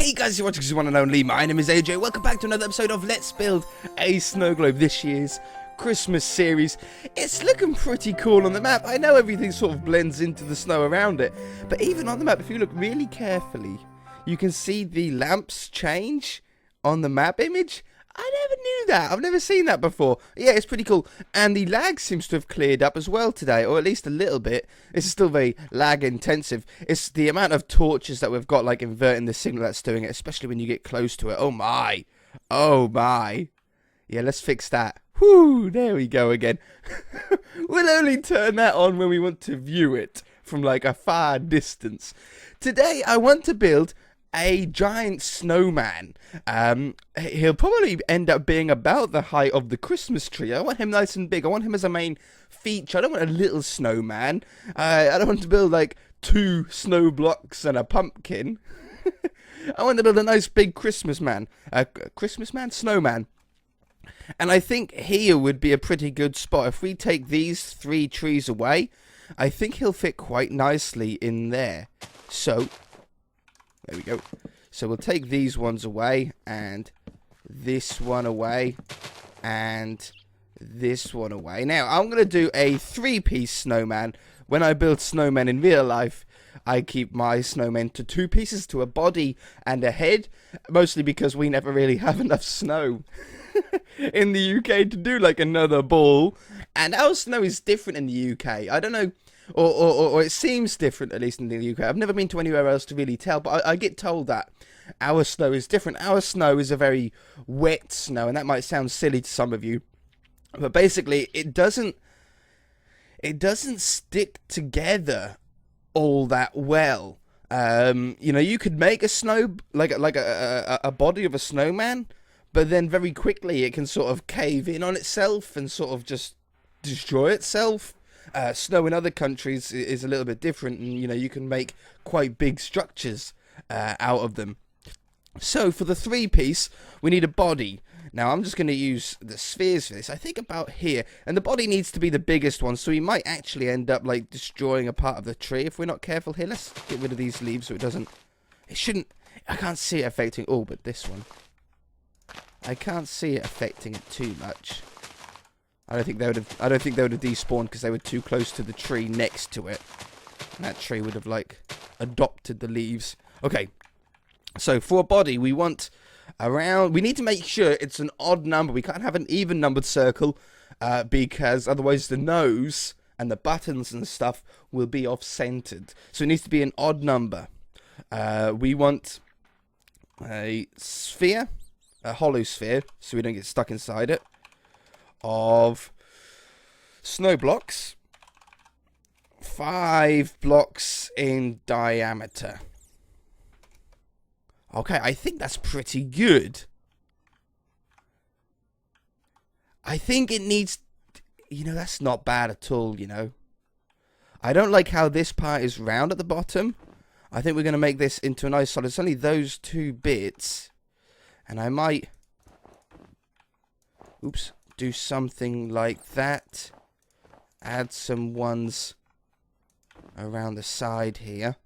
Hey guys, you're watching one and only. My name is AJ. Welcome back to another episode of Let's Build a Snow Globe, this year's Christmas series. It's looking pretty cool on the map. I know everything sort of blends into the snow around it, but even on the map, if you look really carefully, you can see the lamps change on the map image. I never knew that. I've never seen that before. Yeah, it's pretty cool. And the lag seems to have cleared up as well today, or at least a little bit. This is still very lag intensive. It's the amount of torches that we've got, like, inverting the signal that's doing it, especially when you get close to it. Oh my. Oh my. Yeah, let's fix that. Whoo, there we go again. We'll only turn that on when we want to view it from, like, a far distance. Today, I want to build a giant snowman. He'll probably end up being about the height of the Christmas tree. I want him nice and big. I want him as a main feature. I don't want a little snowman. I don't want to build like 2 snow blocks and a pumpkin. I want to build a nice big snowman. And I think here would be a pretty good spot. If we take these 3 trees away, I think he'll fit quite nicely in there. So there we go. So we'll take these ones away, and this one away, and this one away. Now, I'm going to do a 3-piece snowman. When I build snowmen in real life, I keep my snowmen to 2 pieces, to a body and a head, mostly because we never really have enough snow in the UK to do like another ball. And our snow is different in the UK. I don't know. Or it seems different, at least in the UK. I've never been to anywhere else to really tell, but I get told that our snow is different. Our snow is a very wet snow, and that might sound silly to some of you, but basically it doesn't stick together all that well. You know, you could make a snow like a body of a snowman, but then very quickly it can sort of cave in on itself and sort of just destroy itself. Snow in other countries is a little bit different, and you know, you can make quite big structures out of them. So for the 3-piece, we need a body. Now I'm just going to use the spheres for this. I think about here, and the body needs to be the biggest one, so we might actually end up like destroying a part of the tree if we're not careful here. Let's get rid of these leaves so it shouldn't, I can't see it affecting, oh, but this one, I can't see it affecting it too much. I don't think they would have despawned because they were too close to the tree next to it. And that tree would have like adopted the leaves. Okay. So for a body, we want we need to make sure it's an odd number. We can't have an even numbered circle because otherwise the nose and the buttons and stuff will be off-centered. So it needs to be an odd number. We want a sphere, a hollow sphere, so we don't get stuck inside it, of snow blocks, 5 blocks in diameter. Okay, I think that's pretty good. I think it needs, you know, that's not bad at all, you know. I don't like how this part is round at the bottom. I think we're going to make this into a nice solid. It's only those 2 bits, and I might, oops, do something like that. Add some ones around the side here.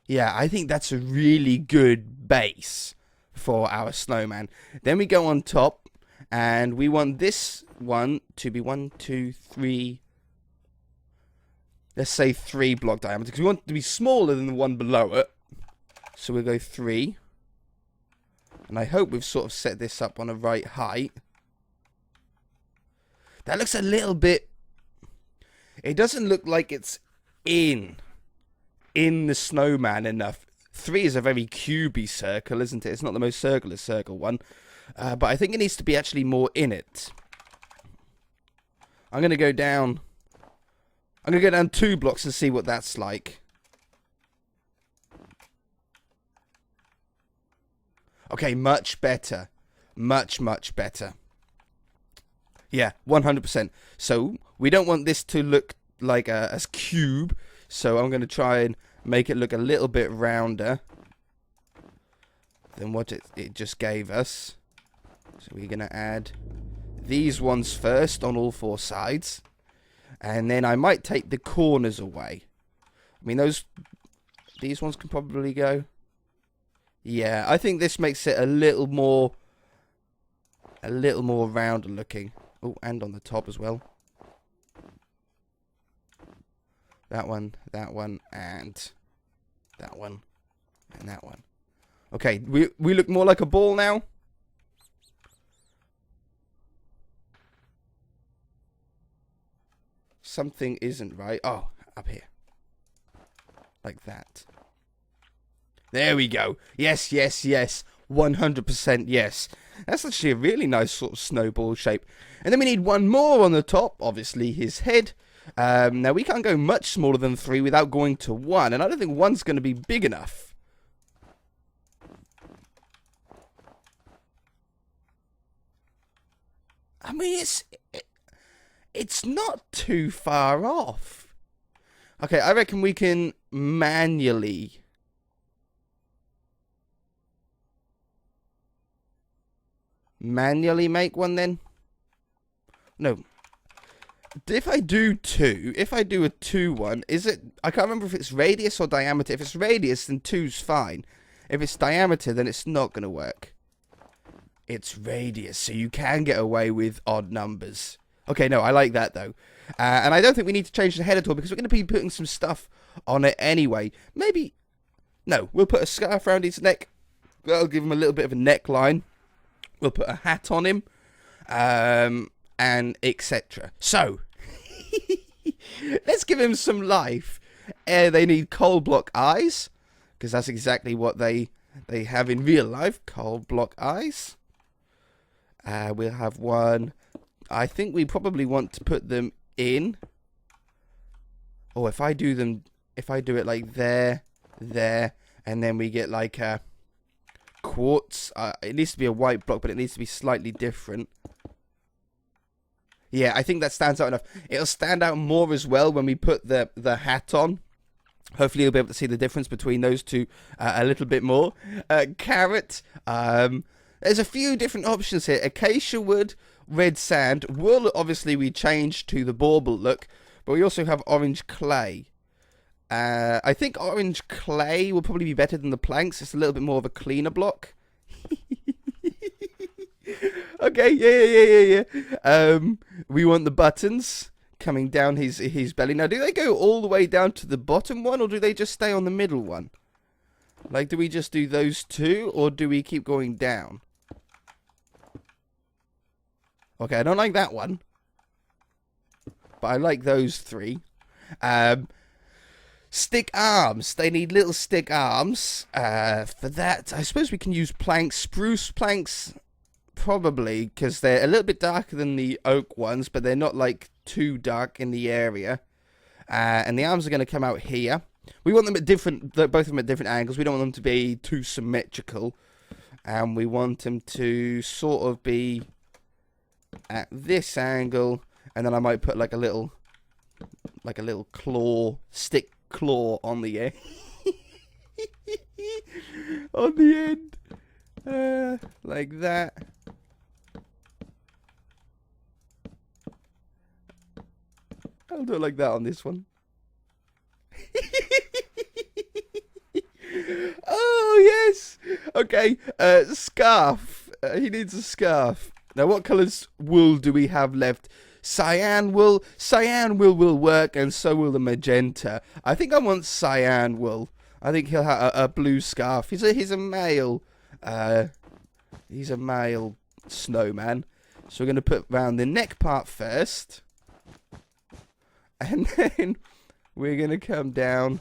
Yeah, I think that's a really good base for our snowman. Then we go on top, and we want this one to be 1, 2, 3. Let's say 3 block diameter, because we want it to be smaller than the one below it. So we'll go 3. And I hope we've sort of set this up on a right height. That looks a little bit, it doesn't look like it's in the snowman enough. 3 is a very cubey circle, isn't it? It's not the most circular circle one. But I think it needs to be actually more in it. I'm going to go down 2 blocks and see what that's like. Okay, much better. Much, much better. Yeah, 100%. So, we don't want this to look like a cube. So, I'm going to try and make it look a little bit rounder than what it just gave us. So, we're going to add these ones first on all 4 sides. And then I might take the corners away. I mean, these ones can probably go. Yeah, I think this makes it a little more round looking. Oh, and on the top as well. That one, and that one, and that one. Okay, we look more like a ball now. Something isn't right. Oh, up here. Like that. There we go. Yes, yes, yes. 100% yes. That's actually a really nice sort of snowball shape. And then we need one more on the top. Obviously, his head. Now, we can't go much smaller than 3 without going to 1. And I don't think 1's going to be big enough. I mean, it's not too far off. Okay, I reckon we can manually make one then. No. If I do a 2 one, is it, I can't remember if it's radius or diameter. If it's radius, then 2's fine. If it's diameter, then it's not going to work. It's radius, so you can get away with odd numbers. Okay, no, I like that, though. And I don't think we need to change the head at all, because we're going to be putting some stuff on it anyway. Maybe, no, we'll put a scarf around his neck. That'll give him a little bit of a neckline. We'll put a hat on him. And etc. So, let's give him some life. They need coal block eyes, because that's exactly what they have in real life, coal block eyes. We'll have one. I think we probably want to put them in. Oh, if I do it like there, and then we get like a quartz. It needs to be a white block, but it needs to be slightly different. Yeah, I think that stands out enough. It'll stand out more as well when we put the hat on. Hopefully you'll be able to see the difference between those two a little bit more. Carrot. There's a few different options here. Acacia wood, red sand. Wool, obviously, we changed to the bauble look. But we also have orange clay. I think orange clay will probably be better than the planks. It's a little bit more of a cleaner block. Okay, yeah. We want the buttons coming down his belly. Now, do they go all the way down to the bottom one, or do they just stay on the middle one? Like, do we just do those two, or do we keep going down? Okay, I don't like that one. But I like those 3. Stick arms. They need little stick arms. For that, I suppose we can use planks. Spruce planks, probably, because they're a little bit darker than the oak ones, but they're not, like, too dark in the area. And the arms are going to come out here. We want them at both of them at different angles. We don't want them to be too symmetrical. And we want them to sort of be at this angle. And then I might put like a little stick claw on the end. On the end. Like that. I'll do it like that on this one. Oh, yes. Okay, scarf. He needs a scarf. Now, what colours wool do we have left? Cyan wool. Cyan wool will work, and so will the magenta. I think I want cyan wool. I think he'll have a blue scarf. He's a male. He's a male snowman. So we're going to put round the neck part first. And then we're going to come down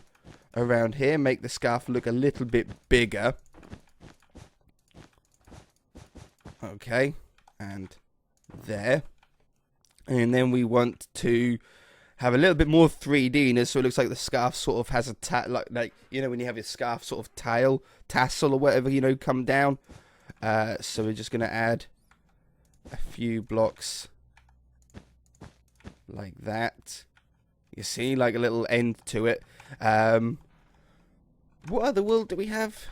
around here, make the scarf look a little bit bigger. Okay, and there. And then we want to have a little bit more 3D-ness, so it looks like the scarf sort of has a like you know when you have your scarf sort of tassel or whatever, you know, come down. So we're just going to add a few blocks like that. You see, like a little end to it. What other wool do we have?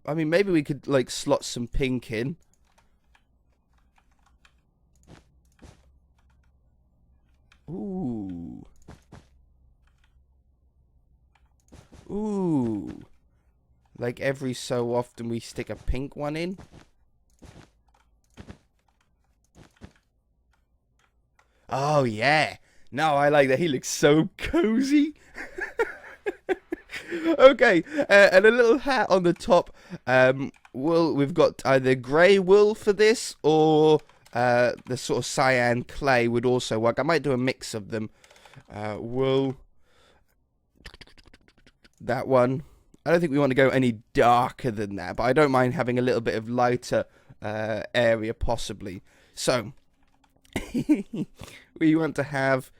I mean, maybe we could like slot some pink in. Ooh. Ooh. Like every so often we stick a pink one in. Oh, yeah. No, I like that. He looks so cozy. Okay, and a little hat on the top. Wool. We've got either grey wool for this, or the sort of cyan clay would also work. I might do a mix of them. Wool. That one. I don't think we want to go any darker than that, but I don't mind having a little bit of lighter area possibly. So we want to have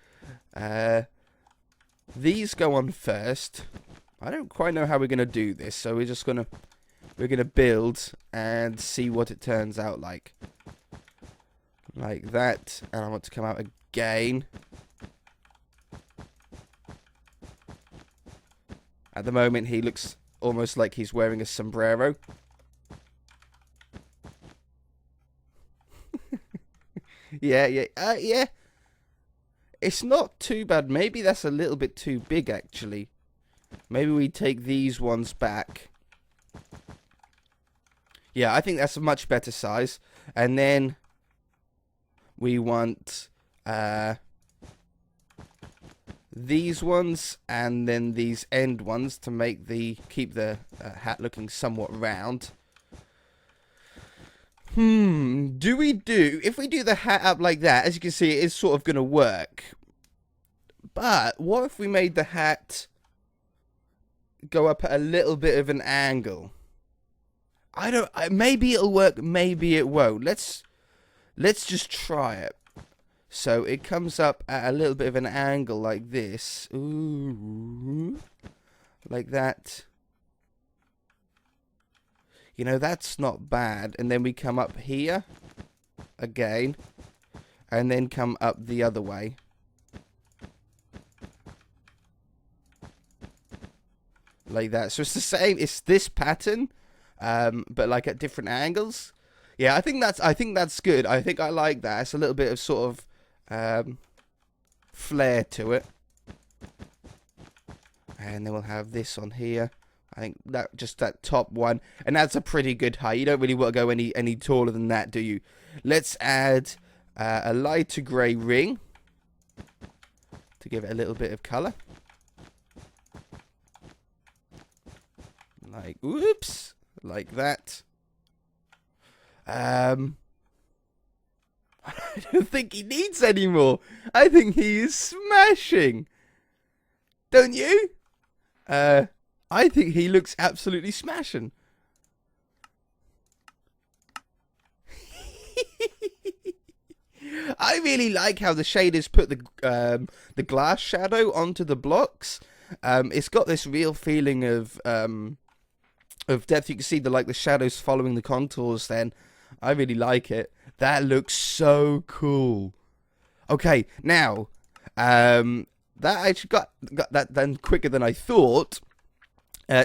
these go on first. I don't quite know how we're gonna do this, so we're gonna build and see what it turns out like that. And I want to come out again. At the moment, he looks almost like he's wearing a sombrero. Yeah. Yeah. It's not too bad. Maybe that's a little bit too big, actually. Maybe we take these ones back. Yeah, I think that's a much better size. And then we want these ones, and then these end ones to make keep the hat looking somewhat round. If we do the hat up like that, as you can see, it is sort of going to work. But what if we made the hat go up at a little bit of an angle? Maybe it'll work, maybe it won't. Let's just try it. So it comes up at a little bit of an angle like this. Ooh. Like that. You know, that's not bad. And then we come up here again. And then come up the other way. Like that. So it's the same. It's this pattern, but like at different angles. Yeah, I think that's good. I think I like that. It's a little bit of sort of flair to it. And then we'll have this on here. I think that top one, and that's a pretty good height. You don't really want to go any taller than that, do you? Let's add a lighter grey ring to give it a little bit of colour. Like, whoops, like that. I don't think he needs any more. I think he is smashing. Don't you? I think he looks absolutely smashing. I really like how the shaders put the glass shadow onto the blocks. It's got this real feeling of depth. You can see the shadows following the contours. Then I really like it. That looks so cool. Okay, now that actually got that done quicker than I thought.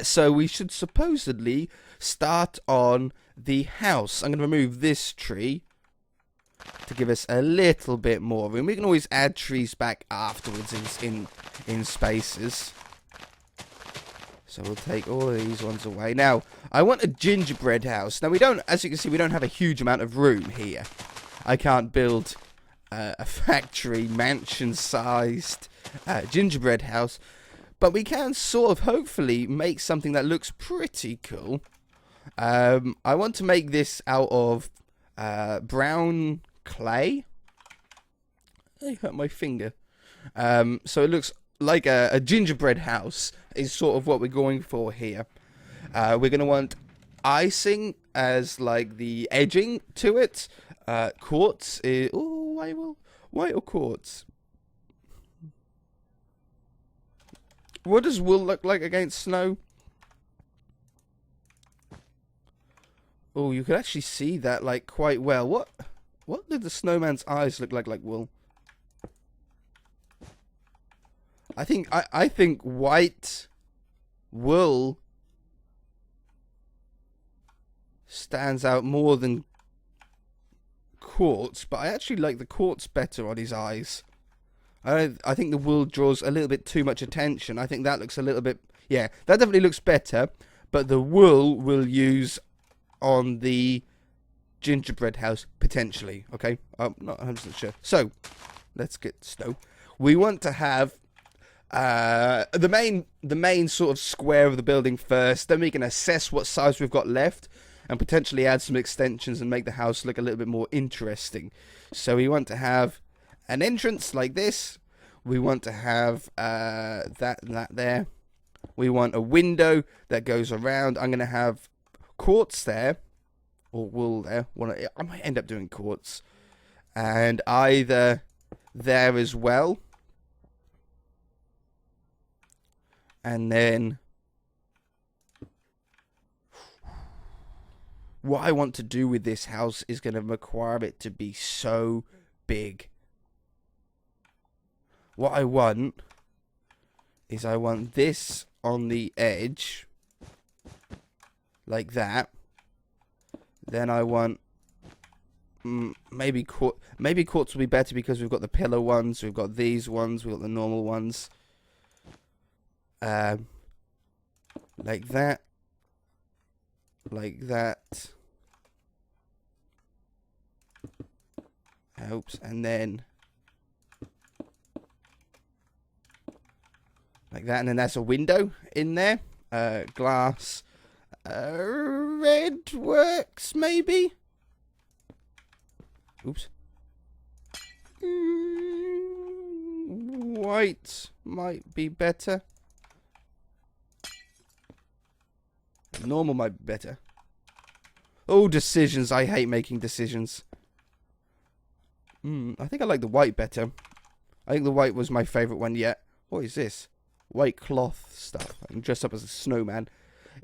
So we should supposedly start on the house. I'm going to remove this tree to give us a little bit more room. We can always add trees back afterwards in spaces. So we'll take all of these ones away. Now, I want a gingerbread house. Now, we don't, as you can see, we don't have a huge amount of room here. I can't build a factory, mansion-sized gingerbread house. But we can sort of, hopefully, make something that looks pretty cool. I want to make this out of brown clay. I hurt my finger. So it looks like a gingerbread house is sort of what we're going for here. We're going to want icing as like the edging to it. Quartz. White or quartz? What does wool look like against snow? Oh, you can actually see that like quite well. What did the snowman's eyes look like wool? I think white wool stands out more than quartz, but I actually like the quartz better on his eyes. I think the wool draws a little bit too much attention. I think that looks a little bit... Yeah, that definitely looks better. But the wool we'll use on the gingerbread house, potentially. Okay? I'm not 100% sure. So, let's get snow. We want to have the main sort of square of the building first. Then we can assess what size we've got left and potentially add some extensions and make the house look a little bit more interesting. So we want to have an entrance like this. We want to have that there. We want a window that goes around. I'm going to have quartz there, or wool there. I might end up doing quartz. And either there as well. And then what I want to do with this house is going to require it to be so big. What I want is I want this on the edge, like that. Then I want maybe quartz will be better because we've got the pillar ones, we've got these ones, we've got the normal ones. Like that. Like that. Oops, and then like that, and then that's a window in there. Glass. Red works, maybe? Oops. White might be better. Normal might be better. Oh, decisions. I hate making decisions. I think I like the white better. I think the white was my favourite one yet. What is this? White cloth stuff. I can dress up as a snowman.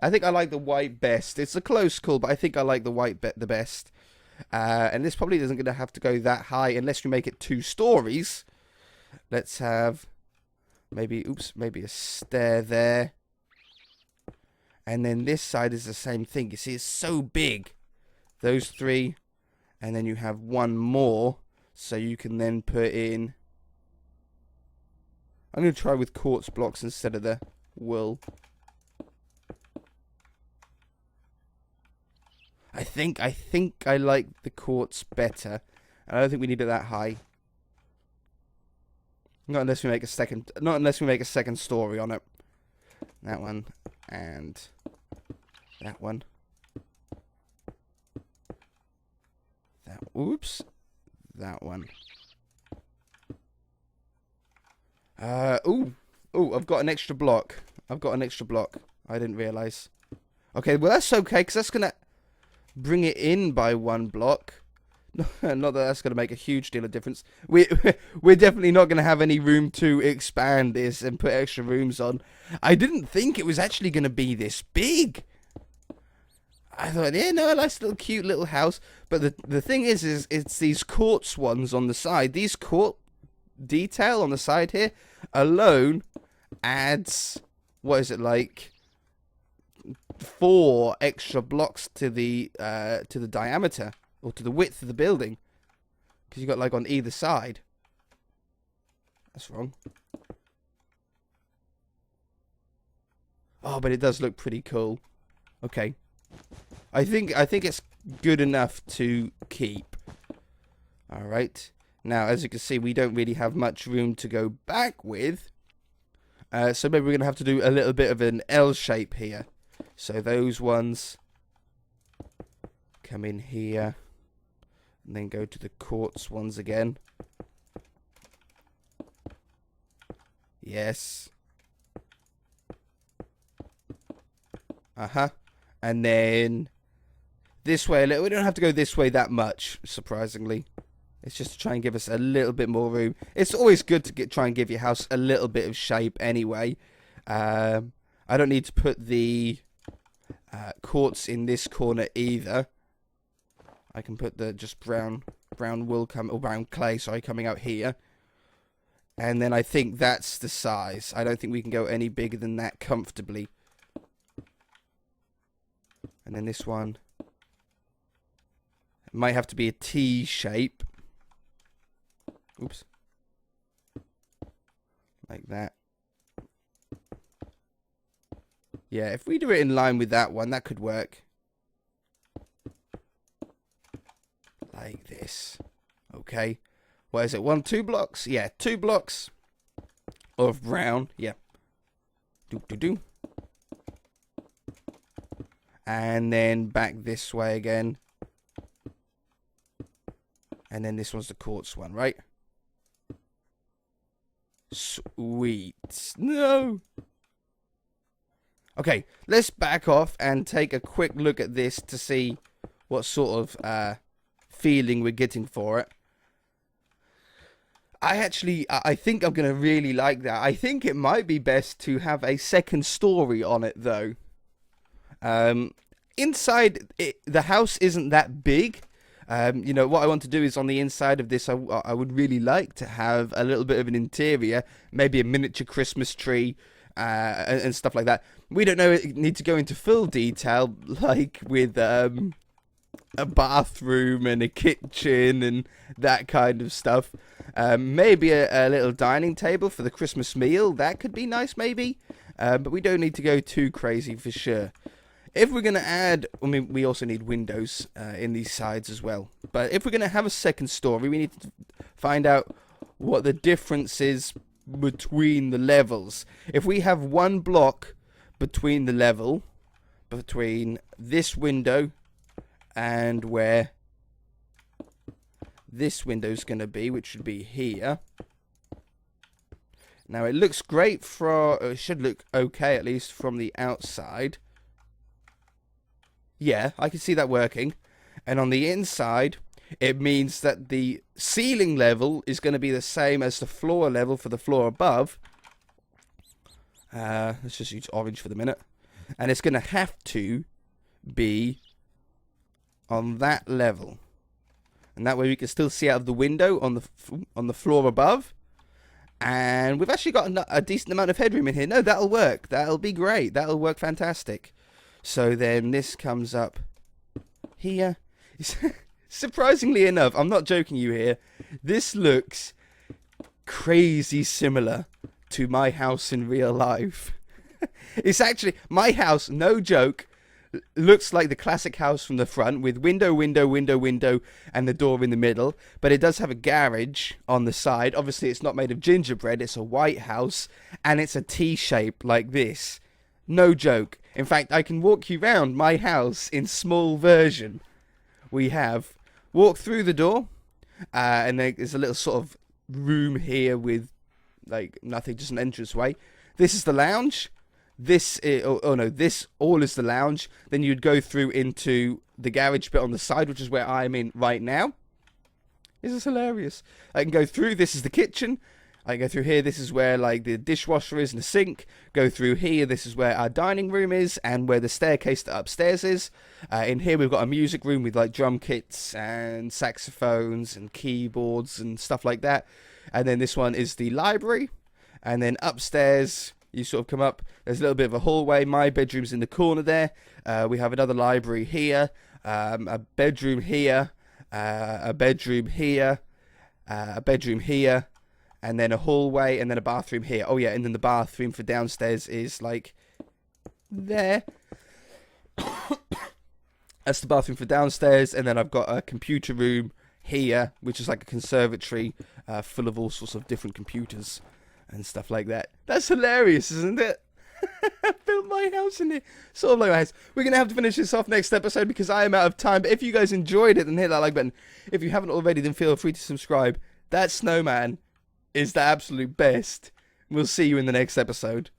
I think I like the white best. It's a close call, but I think I like the white the best. And this probably isn't going to have to go that high unless we make it 2 stories. Let's have maybe a stair there. And then this side is the same thing. You see, it's so big. Those 3. And then you have one more. So you can then put in... I'm going to try with quartz blocks instead of the wool. I think I like the quartz better. I don't think we need it that high. Not unless we make a second story on it. That one and that one. That one. I've got an extra block. I didn't realize. Okay, well that's okay because that's gonna bring it in by 1 block. Not that that's going to make a huge deal of difference. We're definitely not going to have any room to expand this and put extra rooms on. I didn't think it was actually going to be this big. I thought, yeah, no, a nice little cute little house. But the thing is it's these quartz ones on the side. These quartz detail on the side here alone adds, what is it, like 4 extra blocks to the diameter. Or to the width of the building. Because you got like on either side. That's wrong. Oh, but it does look pretty cool. Okay. I think it's good enough to keep. Alright. Now, as you can see, we don't really have much room to go back with. So maybe we're going to have to do a little bit of an L shape here. So those ones come in here. And then go to the quartz ones again. Yes. And then this way a little. We don't have to go this way that much, surprisingly. It's just to try and give us a little bit more room. It's always good to try and give your house a little bit of shape anyway. I don't need to put the quartz in this corner either. I can put the just brown wool or brown clay, sorry, coming out here. And then I think that's the size. I don't think we can go any bigger than that comfortably. And then this one might have to be a T shape. Oops. Like that. Yeah, if we do it in line with that one, that could work. Like this. Okay. What is it? 2 blocks? Yeah, 2 blocks of brown. Yeah. Do. And then back this way again. And then this one's the quartz one, right? Sweet. No. Okay, let's back off and take a quick look at this to see what sort of feeling we're getting for it. I think I'm going to really like that. I think it might be best to have a second story on it, though. Inside, the house isn't that big. You know, what I want to do is on the inside of this, I would really like to have a little bit of an interior, maybe a miniature Christmas tree, and stuff like that. We don't need to go into full detail, like with a bathroom and a kitchen and that kind of stuff. Maybe a little dining table for the Christmas meal. That could be nice, maybe. But we don't need to go too crazy for sure. If we're going to add, I mean, we also need windows in these sides as well. But if we're going to have a second story, we need to find out what the difference is between the levels. If we have 1 block between the level, between this window and where this window is going to be, which should be here. Now, it looks great it should look okay, at least from the outside. Yeah, I can see that working. And on the inside, it means that the ceiling level is going to be the same as the floor level for the floor above. Let's just use orange for the minute. And it's going to have to be on that level. And that way we can still see out of the window on the floor above. And we've actually got a decent amount of headroom in here. No, that'll work. That'll be great. That'll work fantastic. So then this comes up here. Surprisingly enough, I'm not joking you here, this looks crazy similar to my house in real life. It's actually, my house, no joke, looks like the classic house from the front with window, and the door in the middle. But it does have a garage on the side. Obviously, it's not made of gingerbread. It's a white house, and it's a T-shape like this. No joke. In fact, I can walk you around my house in small version. We have walk through the door, and there's a little sort of room here with like nothing, just an entranceway. This is the lounge. This all is the lounge. Then you'd go through into the garage bit on the side, which is where I'm in right now. This is hilarious. I can go through. This is the kitchen. I can go through here. This is where like the dishwasher is and the sink. Go through here. This is where our dining room is and where the staircase to upstairs is. In here we've got a music room with like drum kits and saxophones and keyboards and stuff like that. And then this one is the library. And then upstairs, you sort of come up. There's a little bit of a hallway. My bedroom's in the corner there. We have another library here. A bedroom here. A bedroom here. A bedroom here. And then a hallway. And then a bathroom here. Oh, yeah. And then the bathroom for downstairs is like there. That's the bathroom for downstairs. And then I've got a computer room here, which is like a conservatory full of all sorts of different computers and stuff like that. That's hilarious, isn't it? I built my house in here. Sort of like my house. We're going to have to finish this off next episode because I am out of time. But if you guys enjoyed it, then hit that like button. If you haven't already, then feel free to subscribe. That snowman is the absolute best. We'll see you in the next episode.